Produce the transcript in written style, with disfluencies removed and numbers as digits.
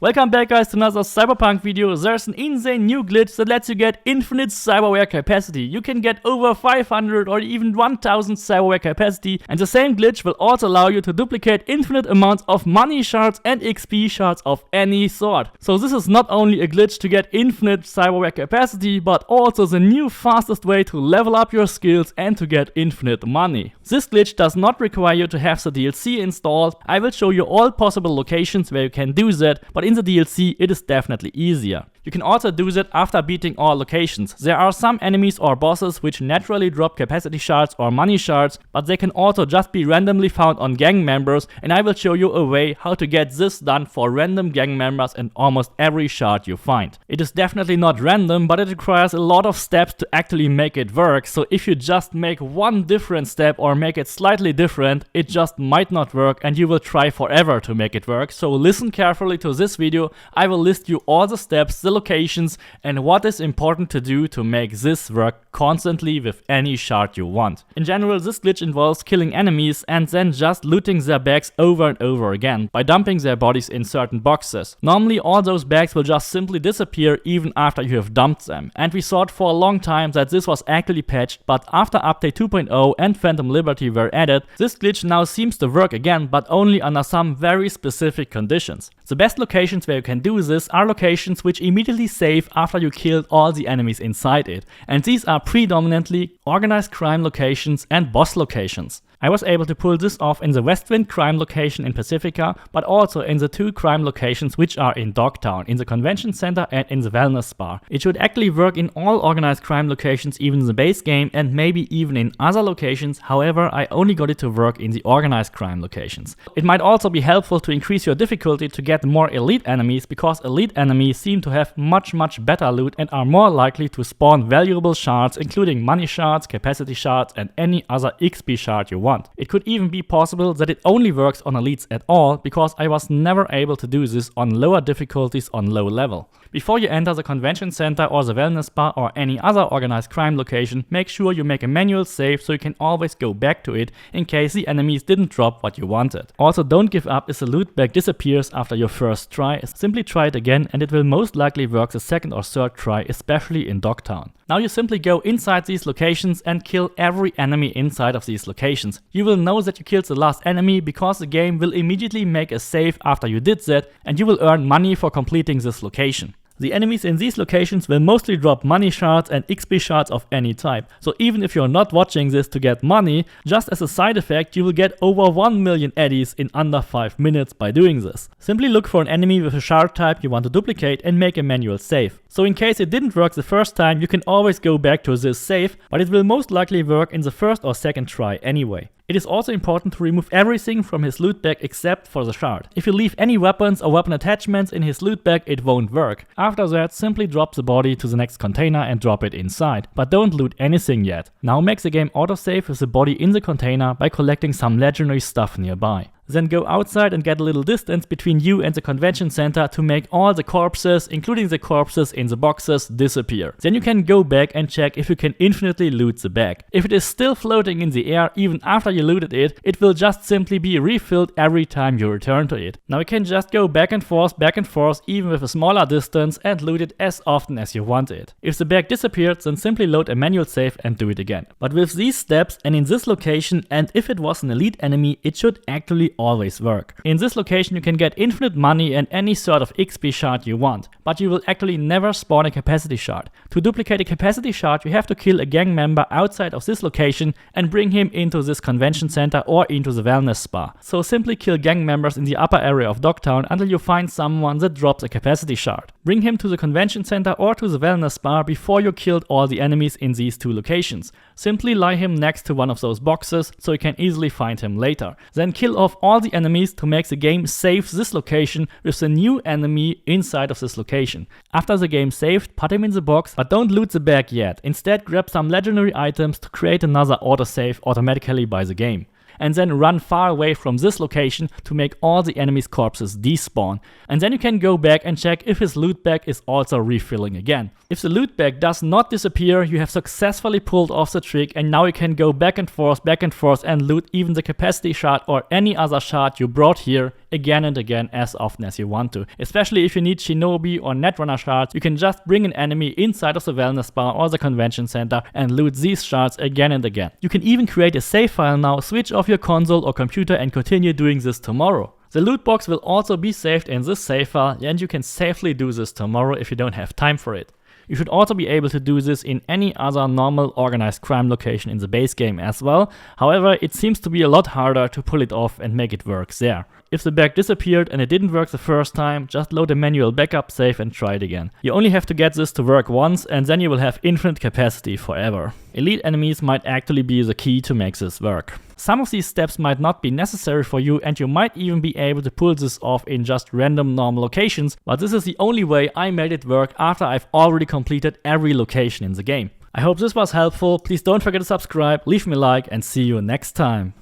Welcome back guys to another Cyberpunk video. There's an insane new glitch that lets you get infinite Cyberware capacity. You can get over 500 or even 1000 Cyberware capacity, and the same glitch will also allow you to duplicate infinite amounts of money shards and XP shards of any sort. So this is not only a glitch to get infinite Cyberware capacity, but also the new fastest way to level up your skills and to get infinite money. This glitch does not require you to have the DLC installed. I will show you all possible locations where you can do that, but in the DLC it is definitely easier. You can also do that after beating all locations. There are some enemies or bosses which naturally drop capacity shards or money shards, but they can also just be randomly found on gang members, and I will show you a way how to get this done for random gang members and almost every shard you find. It is definitely not random, but it requires a lot of steps to actually make it work, so if you just make one different step or make it slightly different, it just might not work and you will try forever to make it work. So listen carefully to this video. I will list you all the steps, the locations, and what is important to do to make this work constantly with any shard you want. In general, this glitch involves killing enemies and then just looting their bags over and over again by dumping their bodies in certain boxes. Normally all those bags will just simply disappear even after you have dumped them, and we thought for a long time that this was actually patched, but after update 2.0 and Phantom Liberty were added, this glitch now seems to work again, but only under some very specific conditions. The best locations where you can do this are locations which immediately save after you killed all the enemies inside it, and these are predominantly organized crime locations and boss locations. I was able to pull this off in the Westwind crime location in Pacifica, but also in the two crime locations which are in Dogtown, in the convention center and in the wellness bar. It should actually work in all organized crime locations, even in the base game, and maybe even in other locations. However, I only got it to work in the organized crime locations. It might also be helpful to increase your difficulty to get more elite enemies, because elite enemies seem to have much better loot and are more likely to spawn valuable shards, including money shards, capacity shards, and any other XP shard you want. It could even be possible that it only works on elites at all, because I was never able to do this on lower difficulties on low level. Before you enter the convention center or the wellness bar or any other organized crime location, make sure you make a manual save so you can always go back to it in case the enemies didn't drop what you wanted. Also, don't give up if the loot bag disappears after your first try. Simply try it again and it will most likely work the second or third try, especially in Dogtown. Now you simply go inside these locations and kill every enemy inside of these locations. You will know that you killed the last enemy because the game will immediately make a save after you did that, and you will earn money for completing this location. The enemies in these locations will mostly drop money shards and XP shards of any type, so even if you're not watching this to get money, just as a side effect you will get over 1 million eddies in under 5 minutes by doing this. Simply look for an enemy with a shard type you want to duplicate and make a manual save. So in case it didn't work the first time, you can always go back to this save, but it will most likely work in the first or second try anyway. It is also important to remove everything from his loot bag except for the shard. If you leave any weapons or weapon attachments in his loot bag, it won't work. After that, simply drop the body to the next container and drop it inside. But don't loot anything yet. Now make the game autosave with the body in the container by collecting some legendary stuff nearby. Then go outside and get a little distance between you and the convention center to make all the corpses, including the corpses in the boxes, disappear. Then you can go back and check if you can infinitely loot the bag. If it is still floating in the air even after you looted it, it will just simply be refilled every time you return to it. Now you can just go back and forth even with a smaller distance and loot it as often as you want it. If the bag disappeared, then simply load a manual save and do it again. But with these steps and in this location, and if it was an elite enemy, it should actually always work. In this location you can get infinite money and any sort of XP shard you want, but you will actually never spawn a capacity shard. To duplicate a capacity shard you have to kill a gang member outside of this location and bring him into this convention center or into the wellness spa. So simply kill gang members in the upper area of Dogtown until you find someone that drops a capacity shard. Bring him to the convention center or to the wellness spa before you killed all the enemies in these two locations. Simply lie him next to one of those boxes so you can easily find him later. Then kill off all the enemies to make the game save this location with the new enemy inside of this location. After the game saved, put him in the box, but don't loot the bag yet. Instead, grab some legendary items to create another autosave automatically by the game. and then run far away from this location to make all the enemy's corpses despawn. And then you can go back and check if his loot bag is also refilling again. If the loot bag does not disappear, you have successfully pulled off the trick, and now you can go back and forth and loot even the capacity shard or any other shard you brought here again and again as often as you want to. Especially if you need Shinobi or Netrunner shards, you can just bring an enemy inside of the wellness bar or the convention center and loot these shards again and again. You can even create a save file now, switch off your console or computer and continue doing this tomorrow. The loot box will also be saved in this save file, and you can safely do this tomorrow if you don't have time for it. You should also be able to do this in any other normal organized crime location in the base game as well. However, it seems to be a lot harder to pull it off and make it work there. If the bag disappeared and it didn't work the first time, just load a manual backup save and try it again. You only have to get this to work once and then you will have infinite capacity forever. Elite enemies might actually be the key to make this work. Some of these steps might not be necessary for you and you might even be able to pull this off in just random normal locations, but this is the only way I made it work after I've already completed every location in the game. I hope this was helpful. Please don't forget to subscribe, leave me a like and see you next time.